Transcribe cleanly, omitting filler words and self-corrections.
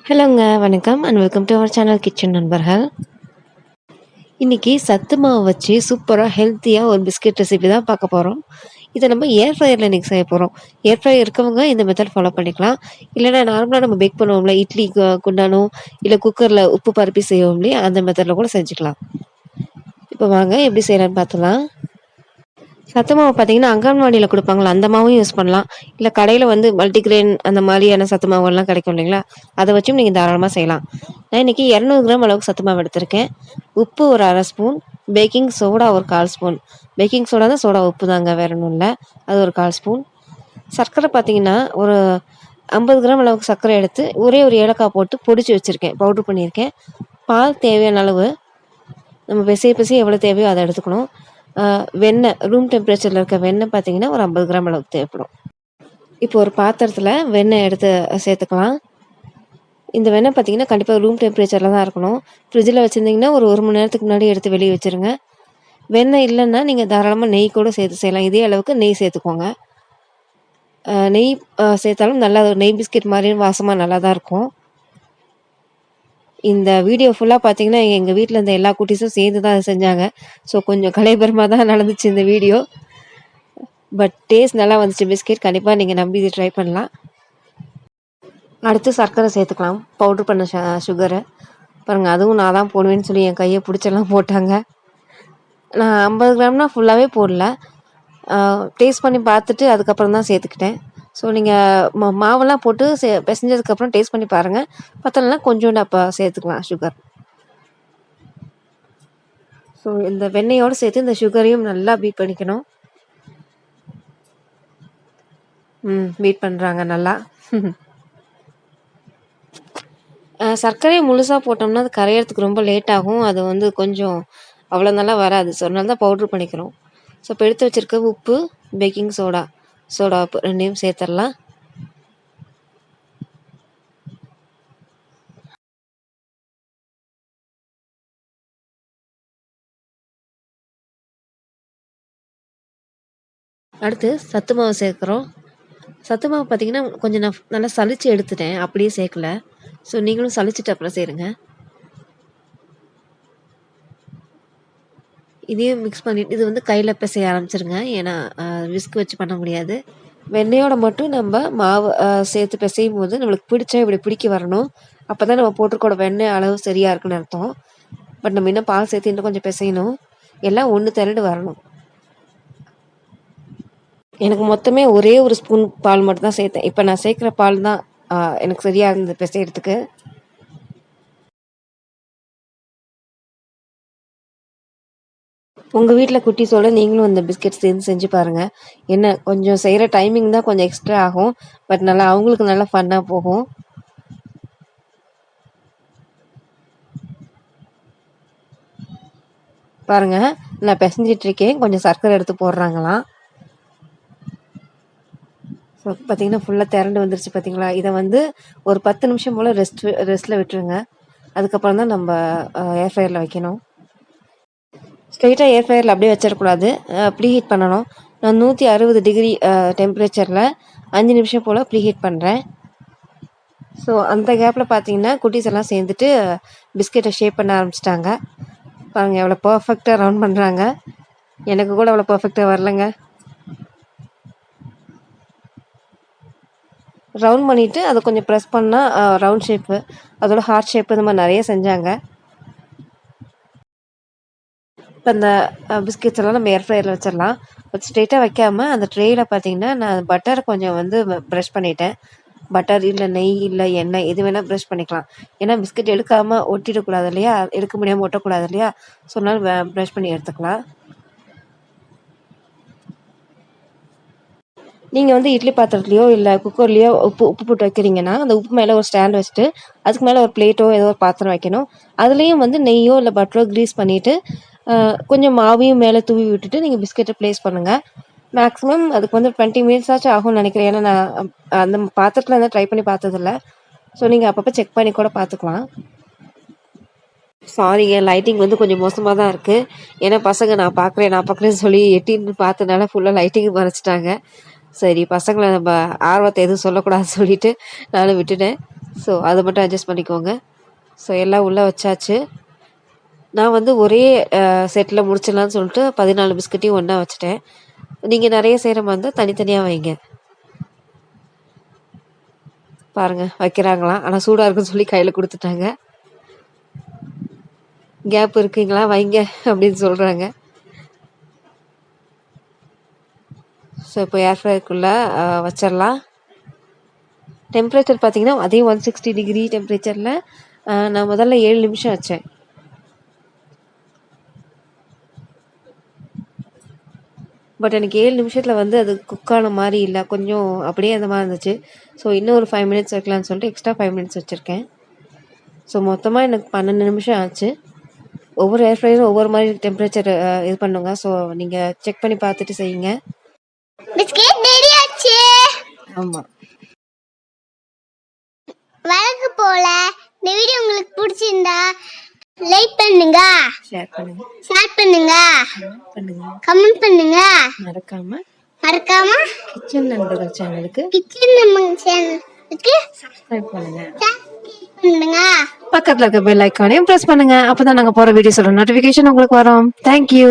ஹலோங்க, வணக்கம் and welcome to our channel kitchen நண்பர்கள். இன்றைக்கி சத்து மாவு வச்சு சூப்பராக ஹெல்த்தியாக ஒரு பிஸ்கெட் ரெசிபி தான் பார்க்க போகிறோம். இதை நம்ம ஏர் ஃப்ரையரில் இன்றைக்கி செய்ய போகிறோம். ஏர் ஃப்ரையர் இருக்கவங்க இந்த மெத்தட் ஃபாலோ பண்ணிக்கலாம். இல்லைனா நார்மலாக நம்ம பேக் பண்ணுவோம்ல, இட்லி குண்டானோ இல்லை குக்கரில் உப்பு பருப்பி செய்வோம் இல்லையா, அந்த மெத்தடில் கூட செஞ்சுக்கலாம். இப்போ வாங்க எப்படி செய்யலான்னு பார்த்துலாம். சத்து மாவு பார்த்தீங்கன்னா அங்கன்வாடியில் கொடுப்பாங்களா, அந்த மாவும் யூஸ் பண்ணலாம். இல்லை கடையில் வந்து மல்டிகிரெயின் அந்த மாதிரியான சத்து மாவுலாம் கிடைக்கும் இல்லைங்களா, அதை வச்சும் நீங்கள் தாராளமாக செய்யலாம். நான் இன்றைக்கி 200 கிராம் அளவுக்கு சத்து மாவு எடுத்திருக்கேன். உப்பு ஒரு 1/2 ஸ்பூன், பேக்கிங் சோடா ஒரு 1/4 ஸ்பூன். பேக்கிங் சோடா தான், சோடா உப்பு தாங்க, வேற ஒன்றும் இல்லை. அது ஒரு 1/4 ஸ்பூன். சர்க்கரை பார்த்தீங்கன்னா ஒரு 50 கிராம் அளவுக்கு சர்க்கரை எடுத்து ஒரே ஒரு ஏலக்காய் போட்டு பொடிச்சு வச்சுருக்கேன், பவுட்ரு பண்ணியிருக்கேன். பால் தேவையான அளவு, நம்ம பிசைய எவ்வளோ தேவையோ அதை எடுத்துக்கணும். வெண்ணெய், ரூம் டெம்பரேச்சரில் இருக்க வெண்ணெய் பார்த்தீங்கன்னா ஒரு 50 கிராம் அளவுக்கு தேவைப்படும். இப்போ ஒரு பாத்திரத்தில் வெண்ணெய் எடுத்து சேர்த்துக்கலாம். இந்த வெண்ணெய் பார்த்தீங்கன்னா கண்டிப்பாக ரூம் டெம்பரேச்சரில் தான் இருக்கணும். ஃப்ரிட்ஜில் வச்சுருந்தீங்கன்னா ஒரு மணி நேரத்துக்கு முன்னாடி எடுத்து வெளியே வச்சுருங்க. வெண்ணெய் இல்லைன்னா நீங்கள் தாராளமாக நெய் கூட சேர்த்து செய்யலாம். இதே அளவுக்கு நெய் சேர்த்துக்கோங்க. நெய் சேர்த்தாலும் நல்லா நெய் பிஸ்கெட் மாதிரி வாசமாக நல்லா தான் இருக்கும். இந்த வீடியோ ஃபுல்லாக பார்த்தீங்கன்னா எங்கள் வீட்டில் இருந்த எல்லா குட்டீஸும் சேர்ந்து தான் அதை செஞ்சாங்க. ஸோ கொஞ்சம் கலைபரமாக தான் நடந்துச்சு இந்த வீடியோ. பட் டேஸ்ட் நல்லா வந்துச்சு பிஸ்கெட். கண்டிப்பாக நீங்கள் நம்பி இது ட்ரை பண்ணலாம். அடுத்து சர்க்கரை சேர்த்துக்கலாம், பவுட்ரு பண்ண சுகரை. பாருங்கள், அதுவும் நான் தான் போடுவேன்னு சொல்லி என் கையை பிடிச்செல்லாம் போட்டாங்க. நான் 50 கிராம்னா ஃபுல்லாகவே போடல, டேஸ்ட் பண்ணி பார்த்துட்டு அதுக்கப்புறம் தான் சேர்த்துக்கிட்டேன். ஸோ நீங்கள் மாவெல்லாம் போட்டு பிசைஞ்சதுக்கப்புறம் டேஸ்ட் பண்ணி பாருங்கள். பத்தலைன்னா கொஞ்சோண்டு அப்போ சேர்த்துக்கலாம் சுகர். ஸோ இந்த வெண்ணெயோடு சேர்த்து இந்த சுகரையும் நல்லா பீட் பண்ணிக்கணும். பீட் பண்ணுறாங்க நல்லா. சர்க்கரையை முழுசாக போட்டோம்னா அது கரையிறதுக்கு ரொம்ப லேட் ஆகும். அது வந்து கொஞ்சம் அவ்வளோ நல்லா வராது. ஸோ அதனால தான் பவுட்ரு பண்ணிக்கிறோம். ஸோ இப்போ எடுத்து வச்சுருக்க உப்பு, பேக்கிங் சோடா உப்பு ரெண்டையும் சேர்த்துடலாம். அடுத்து சத்து மாவு சேர்க்குறோம். சத்து மாவு பார்த்திங்கன்னா கொஞ்சம் நான் நல்லா சளிச்சு எடுத்துட்டேன், அப்படியே சேர்க்கல. ஸோ நீங்களும் சளிச்சிட்டு அப்புறம் சேருங்க. இதையும் மிக்ஸ் பண்ணிவிட்டு இது வந்து கையில் பிசைய ஆரம்பிச்சிருங்க, ஏன்னா விஸ்க் வச்சு பண்ண முடியாது. வெண்ணெயோட மட்டும் நம்ம மாவு சேர்த்து பிசையும் போது நம்மளுக்கு பிடிச்சா இப்படி பிடிக்க வரணும். அப்போ தான் நம்ம போட்டிருக்கோட வெண்ணெய் அளவு சரியாக இருக்குன்னு அர்த்தம். பட் நம்ம இன்னும் பால் சேர்த்து இன்னும் கொஞ்சம் பிசையணும். எல்லாம் ஒன்று திரண்டு வரணும். எனக்கு மொத்தமே ஒரே ஒரு ஸ்பூன் பால் மட்டும் தான் சேர்த்தேன். இப்போ நான் சேர்க்குற பால் தான் எனக்கு சரியாக இருந்தது பிசைகிறதுக்கு. உங்கள் வீட்டில் குட்டீஸோட நீங்களும் இந்த பிஸ்கெட் சேர்ந்து செஞ்சு பாருங்கள். என்ன கொஞ்சம் செய்கிற டைமிங் தான் கொஞ்சம் எக்ஸ்ட்ரா ஆகும், பட் நல்லா அவங்களுக்கு நல்லா ஃபன்னாக போகும். பாருங்கள், நான் பிசைஞ்சிட்ருக்கேன், கொஞ்சம் சர்க்கரை எடுத்து போடுறாங்களாம். ஸோ பார்த்திங்கன்னா ஃபுல்லாக திரண்டு வந்துருச்சு பார்த்திங்களா. இதை வந்து ஒரு 10 நிமிஷம் போல் ரெஸ்ட்டில் விட்டுருங்க. அதுக்கப்புறம் தான் நம்ம ஏர் ஃப்ரையரில் வைக்கணும். ஸ்ட்ரெயிட்டாக ஏர் ஃப்ரையரில் அப்படியே வச்சிடக்கூடாது, ப்ரீ ஹீட் பண்ணணும். நான் 160 டிகிரி டெம்பரேச்சரில் 5 நிமிஷம் போல் ப்ரீ ஹீட் பண்ணுறேன். ஸோ அந்த கேப்பில் பார்த்தீங்கன்னா குட்டீஸ் எல்லாம் சேர்ந்துட்டு பிஸ்கெட்டை ஷேப் பண்ண ஆரம்பிச்சிட்டாங்க. பாருங்கள் எவ்வளோ பர்ஃபெக்டாக ரவுண்ட் பண்ணுறாங்க. எனக்கு கூட அவ்வளோ பர்ஃபெக்டாக வரலைங்க. ரவுண்ட் பண்ணிவிட்டு அதை கொஞ்சம் ப்ரெஸ் பண்ணால் ரவுண்ட் ஷேப்பு, அதோட ஹார்ட் ஷேப்பு, இந்த மாதிரி நிறைய செஞ்சாங்க. இப்போ அந்த பிஸ்கெட்ஸ் எல்லாம் நம்ம ஏர் ஃப்ரையரில் வச்சிடலாம். ஸ்ட்ரெயிட்டாக வைக்காமல் அந்த ட்ரேயில் பார்த்தீங்கன்னா நான் பட்டரை கொஞ்சம் வந்து ப்ரஷ் பண்ணிட்டேன். பட்டர் இல்லை நெய் இல்லை எண்ணெய் எது வேணால் ப்ரஷ் பண்ணிக்கலாம். ஏன்னா பிஸ்கெட் எடுக்காமல் ஒட்டிடக்கூடாது இல்லையா, எடுக்க முடியாமல் ஒட்டக்கூடாது இல்லையா. ஸோ அதனால் ப்ரஷ் பண்ணி எடுத்துக்கலாம். நீங்கள் வந்து இட்லி பாத்திரத்துலையோ இல்லை குக்கர்லேயோ உப்பு போட்டு வைக்கிறீங்கன்னா அந்த உப்பு மேலே ஒரு ஸ்டாண்ட் வச்சுட்டு அதுக்கு மேலே ஒரு பிளேட்டோ ஏதோ ஒரு பாத்திரம் வைக்கணும். அதுலேயும் வந்து நெய்யோ இல்லை பட்டரோ க்ரீஸ் பண்ணிவிட்டு கொஞ்சம் மாவையும் மேலே தூவி விட்டுட்டு நீங்கள் பிஸ்கெட்டை ப்ளேஸ் பண்ணுங்கள். மேக்ஸிமம் அதுக்கு வந்து 20 மினிட்ஸ் ஆச்சும் ஆகும்னு நினைக்கிறேன். ஏன்னா நான் அந்த பாத்திரத்தில் வந்து ட்ரை பண்ணி பார்த்ததில்ல. ஸோ நீங்கள் அப்பப்போ செக் பண்ணி கூட பார்த்துக்கலாம். சாரிங்க, லைட்டிங் வந்து கொஞ்சம் மோசமாக தான் இருக்குது. ஏன்னா பசங்க நான் பார்க்குறேன்னு சொல்லி எட்டின்னு பார்த்தனால ஃபுல்லாக லைட்டிங் மறைச்சிட்டாங்க. சரி, பசங்களை நம்ம ஆர்வத்தை எதுவும் சொல்லக்கூடாதுன்னு சொல்லிட்டு நானும் விட்டுட்டேன். ஸோ அதை மட்டும் அட்ஜஸ்ட் பண்ணிக்கோங்க. ஸோ எல்லாம் உள்ளே வச்சாச்சு. நான் வந்து ஒரே செட்டில் முடிச்சிடலான்னு சொல்லிட்டு 14 பிஸ்கட்டையும் ஒன்றா வச்சுட்டேன். நீங்கள் நிறைய செய்கிற மாதிரி இருந்தால் தனித்தனியாக வைங்க. பாருங்கள் வைக்கிறாங்களாம், ஆனால் சூடாக இருக்குன்னு சொல்லி கையில் கொடுத்துட்டாங்க. கேப் இருக்குங்களா வைங்க அப்படின்னு சொல்கிறாங்க. ஸோ இப்போ ஏர் ஃப்ரையருக்குள்ளே வச்சிடலாம். டெம்பரேச்சர் பார்த்தீங்கன்னா அதே 160 டிகிரி டெம்பரேச்சரில் நான் முதல்ல 7 நிமிஷம் வச்சேன். பட் எனக்கு 7 நிமிஷத்தில் வந்து அது குக்கான மாதிரி இல்லை, கொஞ்சம் அப்படியே அந்த மாதிரி இருந்துச்சு. ஸோ இன்னும் ஒரு 5 மினிட்ஸ் வைக்கலான்னு சொல்லிட்டு எக்ஸ்ட்ரா 5 மினிட்ஸ் வச்சுருக்கேன். ஸோ மொத்தமாக எனக்கு 12 நிமிஷம் ஆச்சு. ஒவ்வொரு ஏர் ஃப்ரையரும் ஒவ்வொரு மாதிரி டெம்பரேச்சர் இது பண்ணுங்க. ஸோ நீங்கள் செக் பண்ணி பார்த்துட்டு செய்யுங்க. பிஸ்கட் ரெடி ஆச்சு. ஆமாம், வழக்கு போல இந்த வீடியோ உங்களுக்கு பிடிச்சிருந்தா லைக் பண்ணுங்க, ஷேர் பண்ணுங்க, கமெண்ட் பண்ணுங்க. மறக்காம கிச்சன் நண்பர்கள் சேனலுக்கு சப்ஸ்கிரைப் பண்ணுங்க. பக்கத்துல இருக்க பெல் ஐகானையும் பிரஸ் பண்ணுங்க. அப்பதான் நாங்க போற வீடியோஸோட நோட்டிபிகேஷன் உங்களுக்கு வரும். தேங்க்யூ.